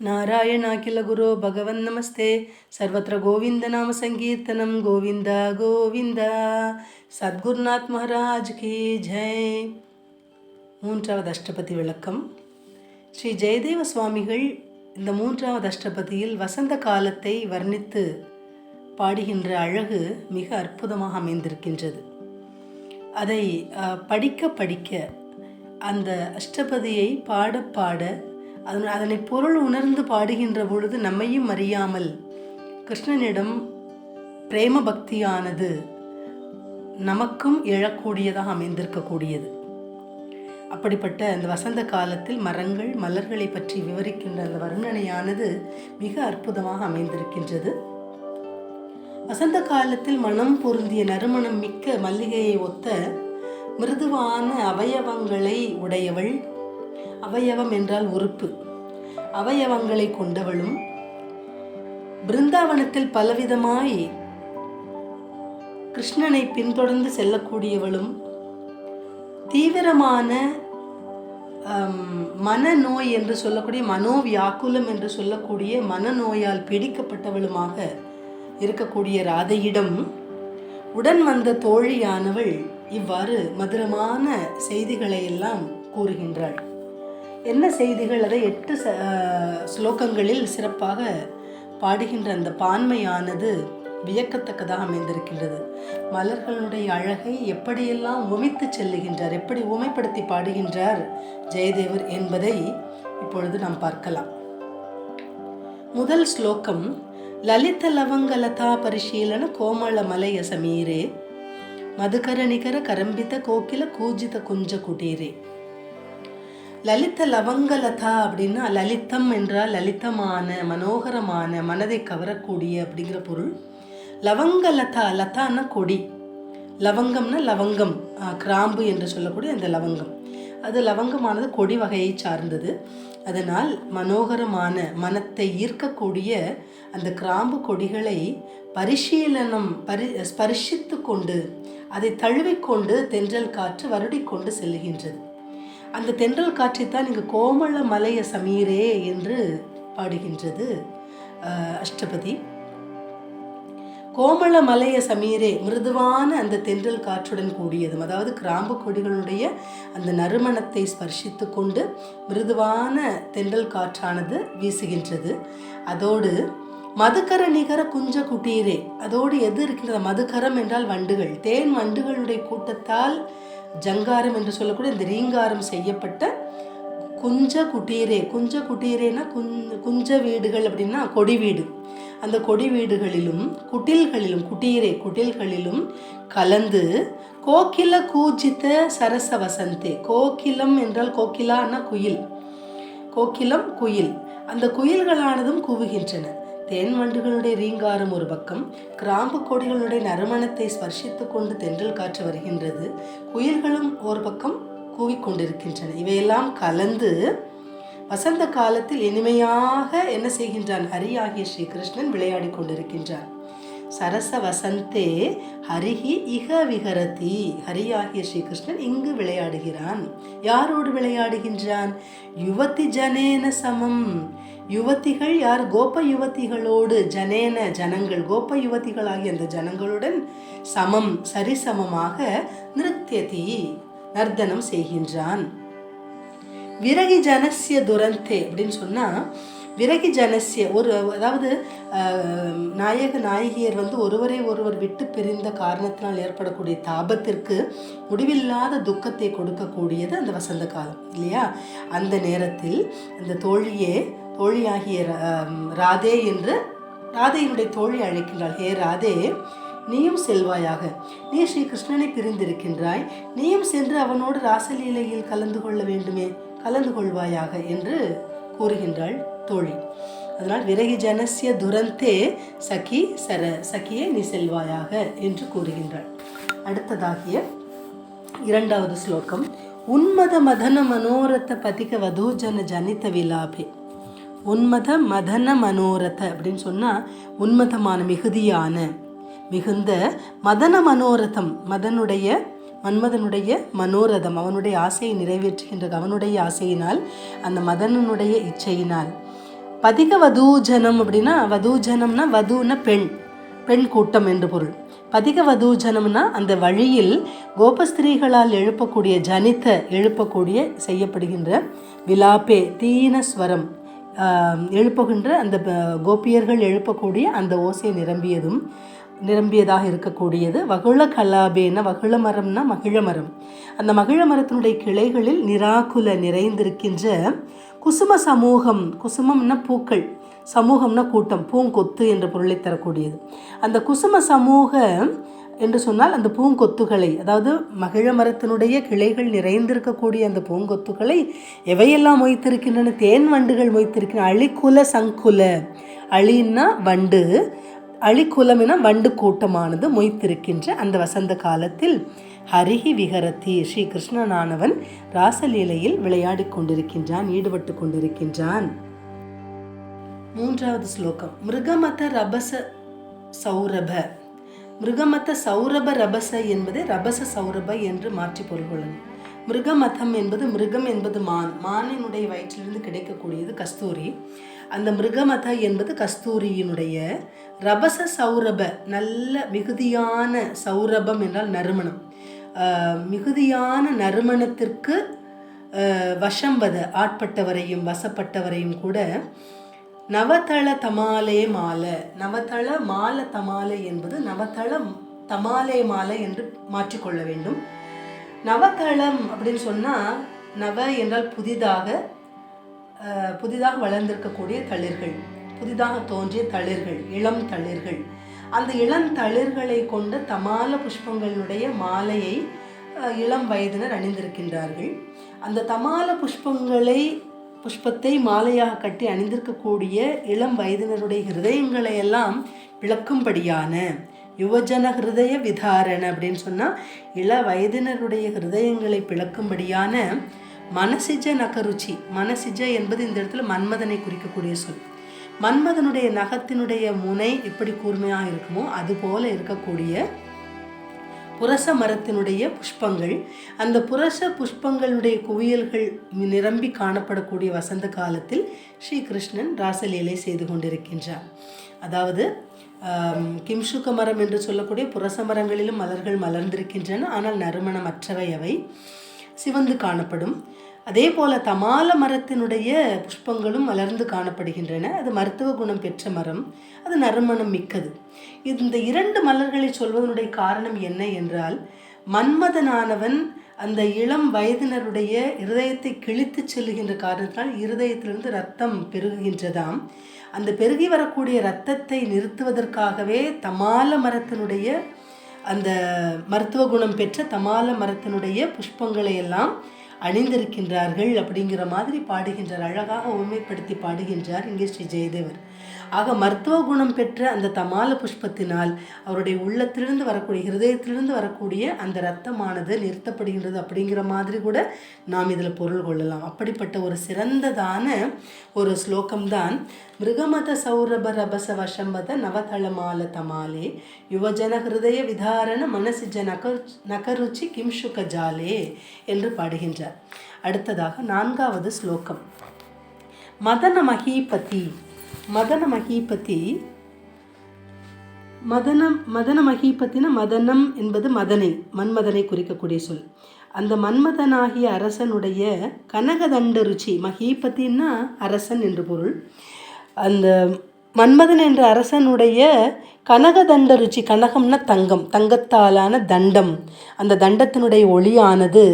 नारायणाखिलगुरो भगवन् नमस्ते सर्वत्र गोविंदनाम संकीर्तनम गोविंदा गोविंदा. சத்குருநாத் மகாராஜ் கி ஜெய். மூன்றாவது அஷ்டபதி விளக்கம். ஸ்ரீ ஜெயதேவ சுவாமிகள் இந்த மூன்றாவது அஷ்டபதியில் வசந்த காலத்தை வர்ணித்து பாடுகின்ற அழகு மிக அற்புதமாக அமைந்திருக்கின்றது. அதை படிக்க படிக்க அந்த அஷ்டபதியை பாட பாட அதனை பொருள் உணர்ந்து பாடுகின்ற பொழுது நம்மையும் அறியாமல் கிருஷ்ணனிடம் பிரேம பக்தியானது நமக்கும் எழக்கூடியதாக அமைந்திருக்கக்கூடியது. அப்படிப்பட்ட அந்த வசந்த காலத்தில் மரங்கள் மலர்களை பற்றி விவரிக்கின்ற அந்த வர்ணனையானது மிக அற்புதமாக அமைந்திருக்கின்றது. வசந்த காலத்தில் மனம் பொருந்திய நறுமணம் மிக்க மல்லிகையை ஒத்த மிருதுவான அவயவங்களை உடையவள். அவயவம் என்றால் உறுப்பு. அவயவங்களை கொண்டவளும் பிருந்தாவனத்தில் பலவிதமாய் கிருஷ்ணனை பின்தொடர்ந்து செல்லக்கூடியவளும் தீவிரமான மனநோய் என்று சொல்லக்கூடிய மனோவியாக்குலம் என்று சொல்லக்கூடிய மனநோயால் பீடிக்கப்பட்டவளுமாக இருக்கக்கூடிய ராதையிடம் உடன் வந்த தோழியானவள் இவ்வாறு மதுரமான செய்திகளை எல்லாம் கூறுகின்றாள். என்ன செய்திகள்? அதை 8 ஸ்லோகங்களில் சிறப்பாக பாடுகின்ற அந்த பான்மையானது வியக்கத்தக்கதாக அமைந்திருக்கின்றது. மலர்களுடைய அழகை எப்படியெல்லாம் உமித்து செல்லுகின்றார், எப்படி உமைப்படுத்தி பாடுகின்றார் ஜெயதேவர் என்பதை இப்பொழுது நாம் பார்க்கலாம். முதல் ஸ்லோகம். லலித லவங்கலதா பரிசீலன கோமள மலைய சமீரே மதுகர நிகர கரம்பித கோகில கூஜித குஞ்ச குடீரே. லலித லவங்கலதா அப்படின்னா லலிதம் என்றால் லலிதமான மனோகரமான மனதை கவரக்கூடிய அப்படிங்கிற பொருள். லவங்கலதா, லதான்னா கொடி, லவங்கம்னா லவங்கம், கிராம்பு என்று சொல்லக்கூடிய அந்த லவங்கம். அது லவங்கமானது கொடி வகையை சார்ந்தது. அதனால் மனோகரமான மனத்தை ஈர்க்கக்கூடிய அந்த கிராம்பு கொடிகளை பரிசீலனம் ஸ்பர்சித்து கொண்டு அதை தழுவிக்கொண்டு தென்றல் காற்று வருடிக்கொண்டு செல்லுகின்றது. அந்த தென்றல் காற்றைத்தான் இங்கு கோமள மலைய சமீரே என்று பாடுகின்றது அஷ்டபதி. கோமள மலைய சமீரே மிருதுவான அந்த தென்றல் காற்றுடன் கூடியதும், அதாவது கிராம்பு கொடிகளுடைய அந்த நறுமணத்தை ஸ்பர்சித்து கொண்டு மிருதுவான தென்றல் காற்றானது வீசுகின்றது. அதோடு மதுக்கர நிகர குஞ்ச குட்டீரே, அதோடு எது இருக்கின்றது? மதுக்கரம் என்றால் வண்டுகள், தேன் வண்டுகளுடைய கூட்டத்தால் ஜங்காரம் என்று சொல்லக்கூடிய இந்த ரீங்காரம் செய்யப்பட்ட குஞ்ச குட்டீரே. குஞ்ச குட்டீரேனா குஞ்ச வீடுகள் அப்படின்னா கொடி வீடு. அந்த கொடி வீடுகளிலும் குட்டில்களிலும் குட்டீரே குட்டில்களிலும் கலந்து கோகில கூஜித்த சரச வசந்தே. கோகிலம் என்றால் கோகிலான்னா குயில், கோகிலம் குயில். அந்த குயில்களானதும் கூவுகின்றன. தேன் வண்டுகளுடைய ரீங்காரம் ஒரு பக்கம், கிராம்பு கொடிகளுடைய நறுமணத்தை ஸ்பர்சித்து கொண்டு தென்றல் காற்று வருகின்றது, குயில்களும் ஒரு பக்கம் கூவிக்கொண்டிருக்கின்றன. இவையெல்லாம் கலந்து வசந்த காலத்தில் இனிமையாக என்ன செய்கின்றான்? ஹரியாகிய ஸ்ரீ கிருஷ்ணன் விளையாடி கொண்டிருக்கின்றான். சரச வசந்தே ஹரிஹி இக விகரதி. ஹரியாகிய ஸ்ரீ கிருஷ்ணன் இங்கு விளையாடுகிறான். யாரோடு விளையாடுகின்றான்? யுவதி ஜனேன சமம். யுவதிகள் யார்? கோப யுவதிகளோடு. ஜனேன ஜனங்கள், கோப யுவதிகளாகிய அந்த ஜனங்களுடன் சமம் சரிசமமாக நிருத்யதி நர்த்தனம் செய்கின்றான். விரகி ஜனசிய துரந்தே அப்படின்னு சொன்னா, விரகி ஜனசிய அதாவது நாயக நாயகியர் ஒருவரை ஒருவர் விட்டு பிரிந்த காரணத்தினால் ஏற்படக்கூடிய தாபத்திற்கு முடிவில்லாத துக்கத்தை கொடுக்கக்கூடியது அந்த வசந்த காலம் இல்லையா? அந்த நேரத்தில் அந்த தோழியாகிய ராதே என்று ராதையினுடைய தோழி அழைக்கின்றாள். ஹே ராதே, நீயும் செல்வாயாக, நீ ஸ்ரீ கிருஷ்ணனை பிரிந்திருக்கின்றாய், நீயும் சென்று அவனோடு ராசலீலையில் கலந்து கொள்ள வேண்டுமே, கலந்து கொள்வாயாக என்று கூறுகின்றாள் தோழி. அதனால் விரகி ஜனசிய துரந்தே சகி சர, சகியே நீ செல்வாயாக என்று கூறுகின்றாள். அடுத்ததாகிய 2வது ஸ்லோகம். உன்மத மதன மனோரத பதிக வதூஜன ஜனித விலாபே. உன்மத மதன மனோரத அப்படின்னு சொன்னால் உன்மதமான மிகுந்த மதன மனோரதம், மன்மதனுடைய மனோரதம், அவனுடைய ஆசையை நிறைவேற்றுகின்ற அவனுடைய ஆசையினால், அந்த மதனனுடைய இச்சையினால் பதிக வதூஜனம் அப்படின்னா, வதூஜனம்னா வதுன்னா பெண், பெண் கூட்டம் என்று பொருள். பதிக வதூஜனம்னா அந்த வழியில் கோபஸ்திரீகளால் எழுப்பக்கூடிய எழுப்பக்கூடிய செய்யப்படுகின்ற விலாப்பே தீனஸ்வரம் எழுப்புகின்ற அந்த கோபியர்கள் எழுப்பக்கூடிய அந்த ஓசை நிரம்பியதாக இருக்கக்கூடியது. வகுள கலாபேன, வகுள மரம்னா மகிழ மரம். அந்த மகிழ மரத்தினுடைய கிளைகளில் நிராகுல நிறைந்திருக்கின்ற குசும சமூகம், குசுமம்னா பூக்கள், சமூகம்னா கூட்டம், பூங்கொத்து என்ற பொருளை தரக்கூடியது. அந்த குசும சமூக என்று சொன்னால் அந்த பூங்கொத்துகளை, அதாவது மகிழ மரத்தினுடைய கிளைகள் நிறைந்திருக்கக்கூடிய அந்த பூங்கொத்துகளை எவையெல்லாம் மொய்த்திருக்கின்றன? தேன் வண்டுகள் மொய்த்திருக்கின்றன. அழிக்குல சங்குல, அழின்னா வண்டு, அழிக்குலம்னா வண்டு கூட்டமானது மொய்த்திருக்கின்ற அந்த வசந்த காலத்தில் ஹரிஹி விஹரதி, ஸ்ரீ கிருஷ்ணனானவன் ராசலீலையில் விளையாடி கொண்டிருக்கின்றான், ஈடுபட்டு கொண்டிருக்கின்றான். 3வது ஸ்லோகம். மிருகமத ரபச சௌரப. மிருகமத சௌரப ரபச என்பதை ரபச சௌரப என்று மாற்றி பொருள் கொள்ளணும். மிருகமதம் என்பது, மிருகம் என்பது மான், மானினுடைய வயிற்றிலிருந்து கிடைக்கக்கூடியது கஸ்தூரி. அந்த மிருகமத என்பது கஸ்தூரியினுடைய, ரபச சௌரப நல்ல மிகுதியான, சௌரபம் என்றால் நறுமணம், மிகுதியான நறுமணத்திற்கு வசம்பத ஆட்பட்டவரையும் வசப்பட்டவரையும் கூட நவதள தமாலே மாலை, நவதள மால தமாலை என்பது நவதள தமாலே மாலை என்று மாற்றிக்கொள்ள வேண்டும். நவதளம் அப்படின்னு சொன்னால், நவ என்றால் புதிதாக வளர்ந்திருக்கக்கூடிய தளிர்கள், புதிதாக தோன்றிய தளிர்கள், இளம் தளிர்கள். அந்த இளம் தளிர்களை கொண்ட தமால புஷ்பங்களுடைய மாலையை இளம் வயதினர் அணிந்திருக்கின்றார்கள். அந்த தமால புஷ்பத்தை மாலையாக கட்டி அணிந்திருக்கக்கூடிய இளம் வயதினருடைய ஹிருதயங்களை எல்லாம் விளக்கும்படியான, யுவஜன ஹிருதய விதாரண அப்படின்னு சொன்னால் இள வயதினருடைய ஹிருதயங்களை பிளக்கும்படியான மனசிஜ நகருச்சி. மனசிஜ என்பது இந்த இடத்துல மன்மதனை குறிக்கக்கூடிய சொல். மன்மதனுடைய நகத்தினுடைய முனை எப்படி கூர்மையாக இருக்குமோ அதுபோல இருக்கக்கூடிய புரச மரத்தினுடைய புஷ்பங்கள், அந்த புரச புஷ்பங்களுடைய குவியல்கள் நிரம்பி காணப்படக்கூடிய வசந்த காலத்தில் ஸ்ரீ கிருஷ்ணன் ராசலீலை செய்து கொண்டிருக்கின்றார். அதாவது கிம்சுக மரம் என்று சொல்லக்கூடிய புரச மரங்களிலும் மலர்கள் மலர்ந்திருக்கின்றன, ஆனால் நறுமணமற்றவை, அவை சிவந்து காணப்படும். அதே போல தமால மரத்தினுடைய புஷ்பங்களும் மலர்ந்து காணப்படுகின்றன. அது மருத்துவ குணம் பெற்ற மரம், அது நறுமணம் மிக்கது. இந்த 2 மலர்களை சொல்வதனுடைய காரணம் என்ன என்றால், மன்மதனானவன் அந்த இளம் வயதினருடைய இருதயத்தை கிழித்து செல்லுகின்ற காரணத்தினால் இருதயத்திலிருந்து ரத்தம் பெருகுகின்றதாம். அந்த பெருகி வரக்கூடிய இரத்தத்தை நிறுத்துவதற்காகவே தமால மரத்தினுடைய, அந்த மருத்துவ குணம் பெற்ற தமால மரத்தினுடைய புஷ்பங்களை எல்லாம் அணிந்திருக்கின்றார்கள் அப்படிங்கிற மாதிரி பாடுகின்றார். அழகாக உண்மைப்படுத்தி பாடுகின்றார் இங்கே ஸ்ரீ ஜெயதேவர். ஆக மருத்துவ குணம் பெற்ற அந்த தமால புஷ்பத்தினால் அவருடைய உள்ளத்திலிருந்து வரக்கூடிய, ஹிருதயத்திலிருந்து வரக்கூடிய அந்த இரத்தமானது நிறுத்தப்படுகின்றது அப்படிங்கிற மாதிரி கூட நாம் இதில் பொருள் கொள்ளலாம். அப்படிப்பட்ட ஒரு சிறந்ததான ஒரு ஸ்லோகம்தான் மிருகமத சௌரப ரபச வசம்பத நவதளமால தமாலே யுவஜன ஹிருதய விதாரண மனசிஜ நகருச்சி கிம்சுக ஜாலே என்று பாடுகின்றார். அடுத்ததாக 4வது ஸ்லோகம். மதன மகீபதி. மதன மகீபதி, மதன மகீபத்தின, மதனம் என்பது மதனை, மன்மதனை குறிக்கக்கூடிய சொல். அந்த மன்மதனாகிய அரசனுடைய கனகதண்ட ருச்சி, மகீபத்தின்னா அரசன் என்று பொருள். அந்த மன்மதன் என்ற அரசனுடைய கனகதண்ட ருச்சி, கனகம்னா தங்கம், தங்கத்தாலான தண்டம், அந்த தண்டத்தினுடைய ஒளியானது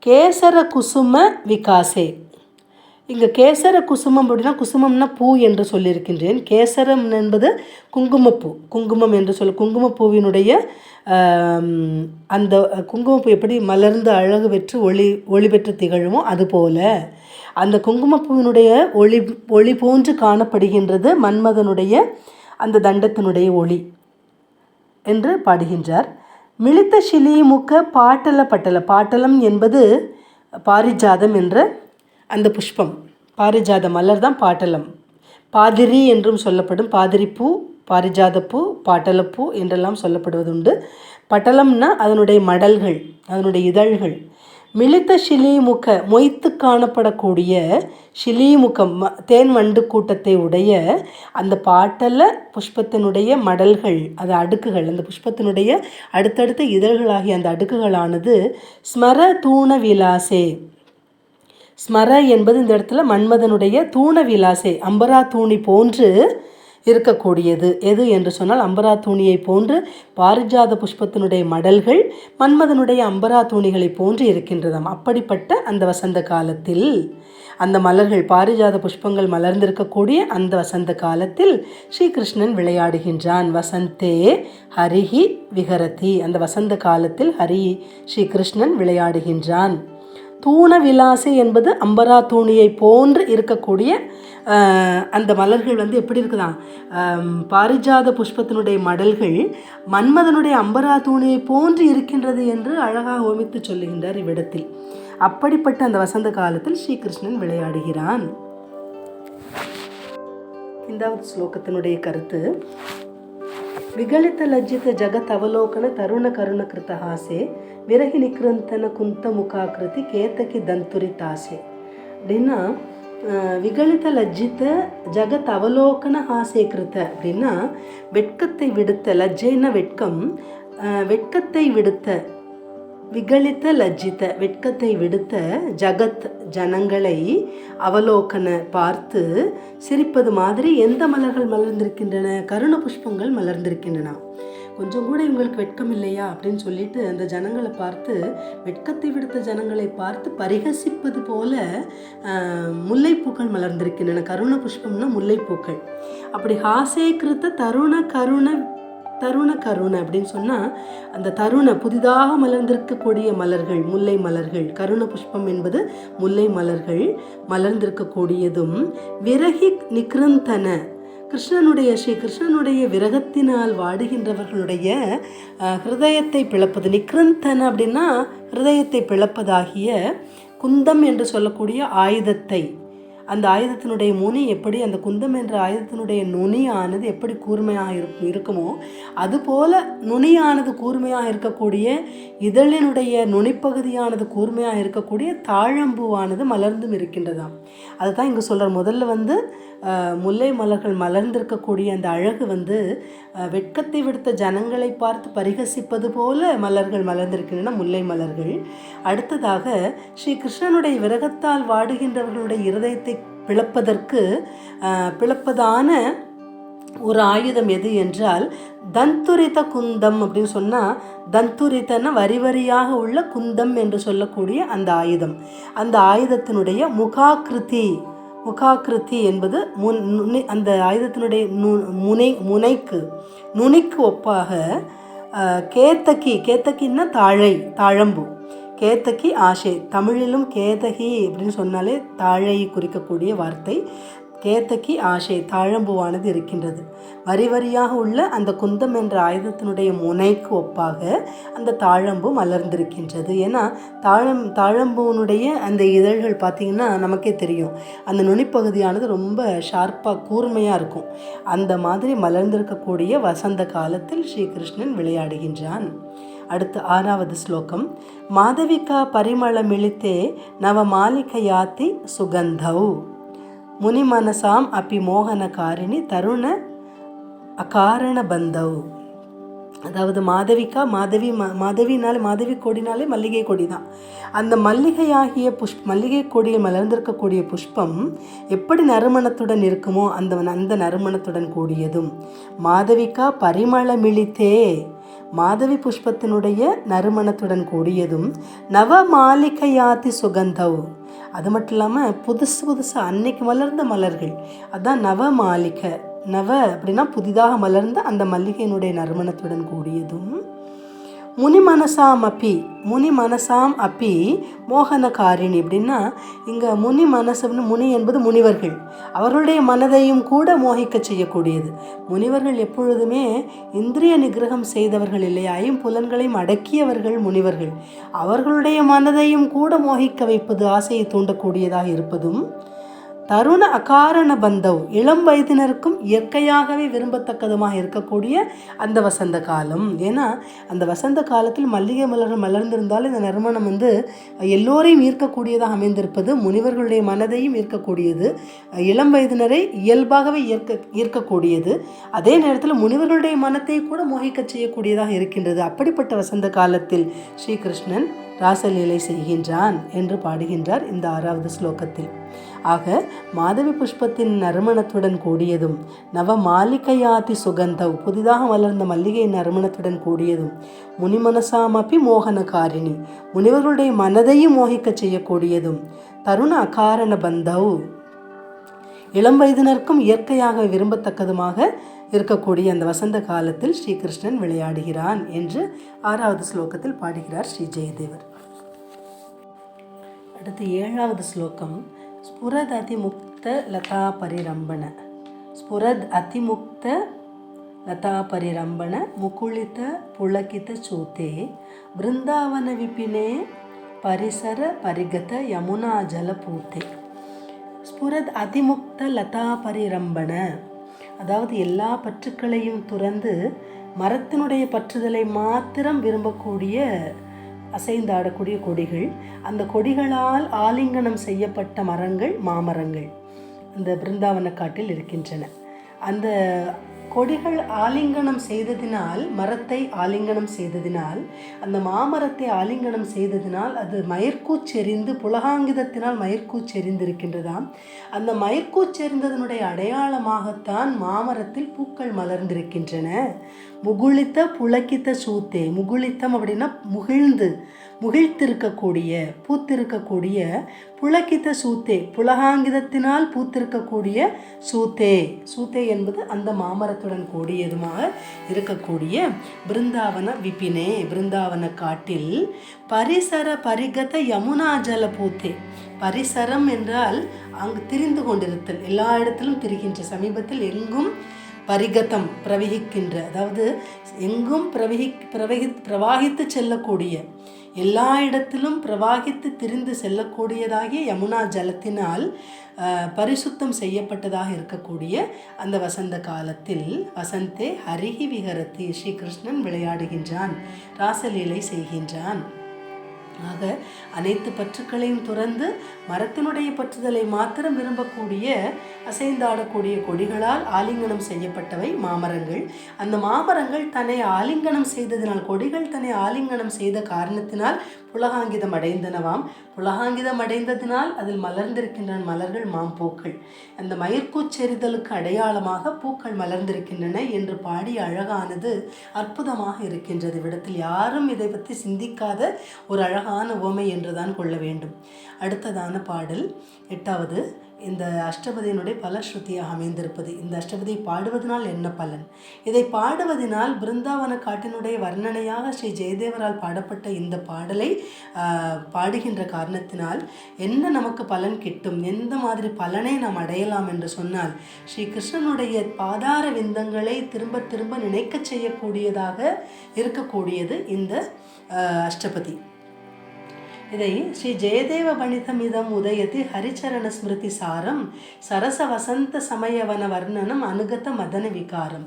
கேசர குசும விகாசே. இங்கே கேசர குசுமம் அப்படின்னா, குசுமம்னா பூ என்று சொல்லியிருக்கின்றேன். கேசரம் என்பது குங்குமப்பூ, குங்குமம் என்று குங்குமப்பூவினுடைய அந்த குங்குமப்பூ எப்படி மலர்ந்து அழகு பெற்று ஒளி பெற்று திகழுமோ அதுபோல அந்த குங்குமப்பூவினுடைய ஒளி போன்று காணப்படுகின்றது மன்மதனுடைய அந்த தண்டத்தினுடைய ஒளி என்று பாடுகின்றார். மிளித்த சிலிமுக பாட்டல பட்டல. பாட்டலம் என்பது பாரிஜாதம் என்ற அந்த புஷ்பம், பாரிஜாத மலர் தான் பாட்டலம். பாதிரி என்றும் சொல்லப்படும். பாதிரிப்பூ, பாரிஜாதப்பூ, பாட்டலப்பூ என்றெல்லாம் சொல்லப்படுவதுண்டு. பட்டலம்னா அதனுடைய மடல்கள், அதனுடைய இதழ்கள். மிளித்த ஷிலீமுக மொய்த்து காணப்படக்கூடிய ஷிலீமுகம் தேன் வண்டு கூட்டத்தை உடைய அந்த பாட்டல புஷ்பத்தினுடைய மடல்கள், அது அடுக்குகள், அந்த புஷ்பத்தினுடைய அடுத்தடுத்த இதழ்களாகிய அந்த அடுக்குகளானது ஸ்மர தூண விலாசே. ஸ்மர என்பது இந்த இடத்துல மன்மதனுடைய தூண விலாசே, அம்பரா தூணி போன்று இருக்கக்கூடியது. எது என்று சொன்னால் அம்பரா தூணியை போன்று பாரிஜாத புஷ்பத்தினுடைய மடல்கள் மன்மதனுடைய அம்பரா தூணிகளை போன்று இருக்கின்றதாம். அப்படிப்பட்ட அந்த வசந்த காலத்தில் அந்த மலர்கள், பாரிஜாத புஷ்பங்கள் மலர்ந்திருக்கக்கூடிய அந்த வசந்த காலத்தில் ஸ்ரீகிருஷ்ணன் விளையாடுகின்றான். வசந்தே ஹரிஹி விஹரதி, அந்த வசந்த காலத்தில் ஸ்ரீகிருஷ்ணன் விளையாடுகின்றான். தூண விலாசி என்பது அம்பரா தூணியை போன்று இருக்கக்கூடிய அந்த மலர்கள் எப்படி இருக்குதான், பாரிஜாத புஷ்பத்தினுடைய மடல்கள் மன்மதனுடைய அம்பரா தூணியை போன்று இருக்கின்றது என்று அழகாக ஓமித்து சொல்லுகின்றார் இவ்விடத்தில். அப்படிப்பட்ட அந்த வசந்த காலத்தில் ஸ்ரீகிருஷ்ணன் விளையாடுகிறான். இந்த ஸ்லோகத்தினுடைய கருத்து, விகலித லஜ்ஜித ஜகத் அவலோகன தருண கருண கிருத்த ஹாசே விரகி நிக்ரந்தன குந்த முகாக்கிருதி கேத்தகி தந்துரி தாசே. அப்படின்னா விகலித லஜ்ஜித ஜகத் அவலோகன ஹாசே கிருத்த அப்படின்னா வெட்கத்தை விடுத்த, லஜ்ஜைன வெட்கம், வெட்கத்தை விடுத்த, விகலித்த லஜ்ஜித வெட்கத்தை விடுத்த ஜகத் ஜனங்களை அவலோகன பார்த்து சிரிப்பது மாதிரி எந்த மலர்கள் மலர்ந்திருக்கின்றன, கருண புஷ்பங்கள் மலர்ந்திருக்கின்றன. கொஞ்சம் கூட இவங்களுக்கு வெட்கம் இல்லையா அப்படின்னு சொல்லிட்டு அந்த ஜனங்களை பார்த்து, வெட்கத்தை விடுத்த ஜனங்களை பார்த்து பரிகசிப்பது போல முல்லைப்பூக்கள் மலர்ந்திருக்கின்றன. கருண புஷ்பம்னா முல்லைப்பூக்கள். அப்படி ஹாசே கிருத்த தருண கருணை அப்படின்னு சொன்னால் அந்த தருண புதிதாக மலர்ந்திருக்கக்கூடிய மலர்கள், முல்லை மலர்கள், கருண புஷ்பம் என்பது முல்லை மலர்கள் மலர்ந்திருக்கக்கூடியதும், விரகி நிக்ரந்தன ஸ்ரீகிருஷ்ணனுடைய விரகத்தினால் வாடுகின்றவர்களுடைய ஹிருதயத்தை பிளப்பது. நிக்ரந்தன அப்படின்னா ஹிருதயத்தை பிளப்பதாகிய குந்தம் என்று சொல்லக்கூடிய ஆயுதத்தை, அந்த ஆயுதத்தினுடைய முனி எப்படி, அந்த குந்தம் என்ற ஆயுதத்தினுடைய நுனியானது எப்படி கூர்மையாக இருக்குமோ அதுபோல நுனியானது கூர்மையாக இருக்கக்கூடிய, இதழினுடைய நுனிப்பகுதியானது கூர்மையாக இருக்கக்கூடிய தாழம்பூவானது மலர்ந்தும் இருக்கின்றதாம். அதுதான் இங்கே சொல்கிறார். முதல்ல முல்லை மலர்கள் மலர்ந்திருக்கக்கூடிய அந்த அழகு வெட்கத்தை விடுத்த ஜனங்களை பார்த்து பரிகசிப்பது போல மலர்கள் மலர்ந்திருக்கின்றன, முல்லை மலர்கள். அடுத்ததாக ஸ்ரீ கிருஷ்ணனுடைய விரகத்தால் வாடுகின்றவர்களுடைய இருதயத்தை பிளப்பதான ஒரு ஆயுதம் எது என்றால் தந்துரித குந்தம் அப்படின்னு சொன்னால், தந்துரித்தன வரி வரியாக உள்ள குந்தம் என்று சொல்லக்கூடிய அந்த ஆயுதம். அந்த ஆயுதத்தினுடைய முகாக்கிருதி என்பது அந்த ஆயுதத்தினுடைய நுனிக்கு ஒப்பாக கேத்தகின்னா தாழம்பு, கேத்தகி ஆசை. தமிழிலும் கேதகி அப்படின்னு சொன்னாலே தாழை குறிக்கக்கூடிய வார்த்தை. கேத்தகி ஆசை தாழம்புவானது இருக்கின்றது. வரி வரியாக உள்ள அந்த குந்தம் என்ற ஆயுதத்தினுடைய முனைக்கு ஒப்பாக அந்த தாழம்பு மலர்ந்திருக்கின்றது. ஏன்னா தாழம்பூனுடைய அந்த இதழ்கள் பார்த்திங்கன்னா நமக்கே தெரியும், அந்த நுனிப்பகுதியானது ரொம்ப ஷார்ப்பாக கூர்மையாக இருக்கும். அந்த மாதிரி மலர்ந்திருக்கக்கூடிய வசந்த காலத்தில் ஸ்ரீகிருஷ்ணன் விளையாடுகின்றான். அடுத்து 6வது ஸ்லோகம், மாதவிகா பரிமள மிளித்தே நவ மாலிகையாத்தி சுகந்தௌ முனி மனசாம் அப்பி மோகனகாரிணி தருண அகாரண பந்தௌ. அதாவது மாதவி கொடினாலே மல்லிகை கொடி தான். அந்த மல்லிகையாகிய மல்லிகை கொடியில் மலர்ந்திருக்கக்கூடிய புஷ்பம் எப்படி நறுமணத்துடன் இருக்குமோ அந்த நறுமணத்துடன் கூடியதும், மாதவிகா பரிமள மிளித்தே மாதவி புஷ்பத்தினுடைய நறுமணத்துடன் கூடியதும், நவ மாலிகையாத்தி சுகந்தவ் அது மட்டும் இல்லாமல் புதுசு அன்னைக்கு மலர்ந்த மலர்கள், அதுதான் நவ மாலிகை. நவ அப்படின்னா புதிதாக மலர்ந்த அந்த மல்லிகையினுடைய நறுமணத்துடன் கூடியதும், முனி மனசாம் அப்பி மோகனகாரிணி அப்படின்னா இங்கே முனி என்பது முனிவர்கள், அவர்களுடைய மனதையும் கூட மோகிக்க செய்யக்கூடியது. முனிவர்கள் எப்பொழுதுமே இந்திரிய நிகிரகம் செய்தவர்கள் இல்லை, ஐம்புலன்களையும் அடக்கியவர்கள் முனிவர்கள். அவர்களுடைய மனதையும் கூட மோகிக்க வைப்பது, ஆசையை தூண்டக்கூடியதாக இருப்பதும், தருண அகாரண பந்தவ், இளம் வயதினருக்கும் இயற்கையாகவே விரும்பத்தக்கதுமாக இருக்கக்கூடிய அந்த வசந்த காலம். ஏன்னா அந்த வசந்த காலத்தில் மல்லிகை மலர்கள் மலர்ந்திருந்தால் இந்த நறுமணம் எல்லோரையும் ஈர்க்கக்கூடியதாக அமைந்திருப்பது, முனிவர்களுடைய மனதையும் ஈர்க்கக்கூடியது, இளம் வயதினரை இயல்பாகவே ஈர்க்கக்கூடியது, அதே நேரத்தில் முனிவர்களுடைய மனத்தை கூட மோகிக்க செய்யக்கூடியதாக இருக்கின்றது. அப்படிப்பட்ட வசந்த காலத்தில் ஸ்ரீகிருஷ்ணன் ராசலீலை செய்கின்றான் என்று பாடுகின்றார் இந்த 6வது ஸ்லோகத்தில். ஆக மாதவி புஷ்பத்தின் நறுமணத்துடன் கூடியதும், நவ மாலிகையாதி சுகந்தவ், புதிதாக மலர்ந்த மல்லிகையின் நறுமணத்துடன் கூடியதும், முனிமனசாமப்பி மோகனகாரிணி, முனிவர்களுடைய மனதையும் மோகிக்க செய்யக்கூடியதும், தருண அகாரண பந்தவ், இளம் வயதினருக்கும் இயற்கையாக விரும்பத்தக்கதுமாக இருக்கக்கூடிய அந்த வசந்த காலத்தில் ஸ்ரீகிருஷ்ணன் விளையாடுகிறான் என்று 6வது ஸ்லோகத்தில் பாடுகிறார் ஸ்ரீ ஜெயதேவர். அடுத்து 7வது ஸ்லோகம். ஸ்புரத் அதிமுக்த லதா பரிரம்பண, ஸ்புரத் அதிமுக்த லதா பரிரம்பண முகுளித புளகித சூத்தே பிருந்தாவன விபினே பரிசர பரிகத யமுனா ஜலபூத்தே. ஸ்புரத் அதிமுக்த லதா பரிரம்பண, அதாவது எல்லா பற்றுக்களையும் துறந்து மரத்தினுடைய பற்றுதலை மாத்திரம் விரும்பக்கூடிய அசைந்தாடக்கூடிய கொடிகள், அந்த கொடிகளால் ஆலிங்கனம் செய்யப்பட்ட மரங்கள் மாமரங்கள் அந்த பிருந்தாவன காட்டில் இருக்கின்றன. அந்த கொடிகள் ஆலிங்கனம் செய்ததினால், மரத்தை ஆலிங்கனம் செய்ததினால், அந்த மாமரத்தை ஆலிங்கனம் செய்ததினால் அது மயிர்கூச்செறிந்து, புலகாங்கிதத்தினால் மயிர்கூச்செறிந்திருக்கின்றதாம். அந்த மயிர்கூச்செறிந்ததனுடைய அடையாளமாகத்தான் மாமரத்தில் பூக்கள் மலர்ந்திருக்கின்றன. முகுளித்த புளக்கித்த சூத்தே, முகுளித்தம் அப்படின்னா முகிழ்த்திருக்கக்கூடிய, பூத்திருக்கக்கூடிய, புளக்கித்த சூத்தே, புலகாங்கிதத்தினால் பூத்திருக்கக்கூடிய சூத்தே, சூத்தே என்பது அந்த மாமரத்துடன் கூடியதுமாக இருக்கக்கூடிய பிருந்தாவன விபினே, பிருந்தாவன காட்டில் பரிசர பரிகத யமுனா ஜல பூத்தே. பரிசரம் என்றால் அங்கு திரிந்து கொண்டிருத்தல், எல்லா இடத்திலும் திரிகின்ற, சமீபத்தில் எங்கும் பரிகதம் பிரவகிக்கின்ற, அதாவது எங்கும் பிரவாகித்து செல்லக்கூடிய, எல்லா இடத்திலும் பிரவாகித்து திரிந்து செல்லக்கூடியதாகிய யமுனா ஜலத்தினால் பரிசுத்தம் செய்யப்பட்டதாக இருக்கக்கூடிய அந்த வசந்த காலத்தில் வசந்தே ஹரிஹி விஹரதி, ஸ்ரீகிருஷ்ணன் விளையாடுகின்றான், ராசலீலை செய்கின்றான். ஆக அனைத்து பற்றுக்களையும் துறந்து மரத்தினுடைய பற்றுதலை மாத்திரம் விரும்பக்கூடிய அசைந்தாடக்கூடிய கொடிகளால் ஆலிங்கனம் செய்யப்பட்டவை மாமரங்கள். அந்த மாமரங்கள் தன்னை ஆலிங்கனம் செய்ததினால், கொடிகள் தன்னை ஆலிங்கனம் செய்த காரணத்தினால் புலகாங்கிதம் அடைந்தனவாம். புலகாங்கிதம் அடைந்ததினால் அதில் மலர்ந்திருக்கின்ற மலர்கள் மாம்பூக்கள். அந்த மயிர்கூச்செறிதலுக்கு அடையாளமாக பூக்கள் மலர்ந்திருக்கின்றன என்று பாடி அழகானது, அற்புதமாக இருக்கின்றது. விடத்தில் யாரும் இதை பற்றி சிந்திக்காத ஒரு அழகான உவமை என்றுதான் கொள்ள வேண்டும். அடுத்ததான பாடல் 8வது. இந்த அஷ்டபதியினுடைய பலஸ்ருதியாக அமைந்திருப்பது. இந்த அஷ்டபதியை பாடுவதனால் என்ன பலன்? இதை பாடுவதனால் பிருந்தாவன காட்டினுடைய வர்ணனையாக ஸ்ரீ ஜெயதேவரால் பாடப்பட்ட இந்த பாடலை பாடுகின்ற காரணத்தினால் என்ன நமக்கு பலன் கிட்டும், எந்த மாதிரி பலனை நாம் அடையலாம் என்று சொன்னால், ஸ்ரீ கிருஷ்ணனுடைய பாதார விந்தங்களை திரும்ப திரும்ப நினைக்க செய்யக்கூடியதாக இருக்கக்கூடியது இந்த அஷ்டபதி. இதை ஸ்ரீ ஜெயதேவ பணிதமிதம் உதயதி ஹரிச்சரண ஸ்மிருதி சாரம் சரச வசந்த சமயவன வர்ணனம் அனுகத மதன விகாரம்.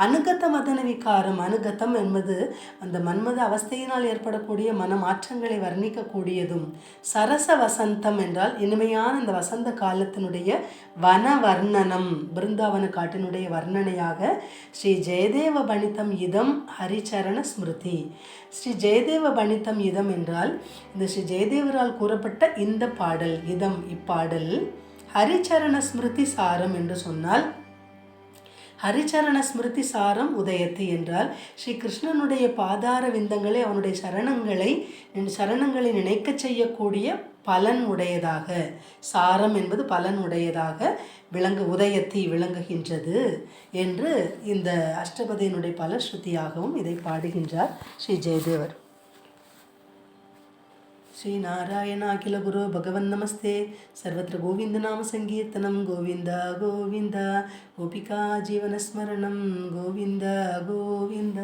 அனுகத மதன விகாரம், அனுகதம் என்பது அந்த மன்மத அவஸ்தையினால் ஏற்படக்கூடிய மனமாற்றங்களை வர்ணிக்கக்கூடியதும், சரச வசந்தம் என்றால் இனிமையான இந்த வசந்த காலத்தினுடைய வன வர்ணனம், பிருந்தாவன காட்டினுடைய வர்ணனையாக ஸ்ரீ ஜெயதேவ பணிதம் இதம் ஹரிச்சரண ஸ்மிருதி. ஸ்ரீ ஜெயதேவ பணிதம் இதம் என்றால் இந்த ஸ்ரீ ஜெயதேவரால் கூறப்பட்ட இந்த பாடல், இதம் இப்பாடல் ஹரிச்சரண ஸ்மிருதி சாரம் என்று சொன்னால், ஹரிச்சரண ஸ்மிருதி சாரம் உதயத்து என்றால் ஸ்ரீ கிருஷ்ணனுடைய பாதார விந்தங்களை, அவனுடைய சரணங்களை நினைக்க செய்யக்கூடிய பலன் உடையதாக, சாரம் என்பது பலன் உடையதாக உதயத்தி விளங்குகின்றது என்று இந்த அஷ்டபதியினுடைய பலஸ்ருதியாகவும் இதை பாடுகின்றார் ஸ்ரீ ஜெயதேவர். ஸ்ரீ நாராயண அகில குரு பகவன் நமஸ்தே. சர்வத்திர கோவிந்த நாம சங்கீர்த்தனம். கோவிந்த கோவிந்த கோபிகா ஜீவனஸ்மரணம். கோவிந்த கோவிந்த.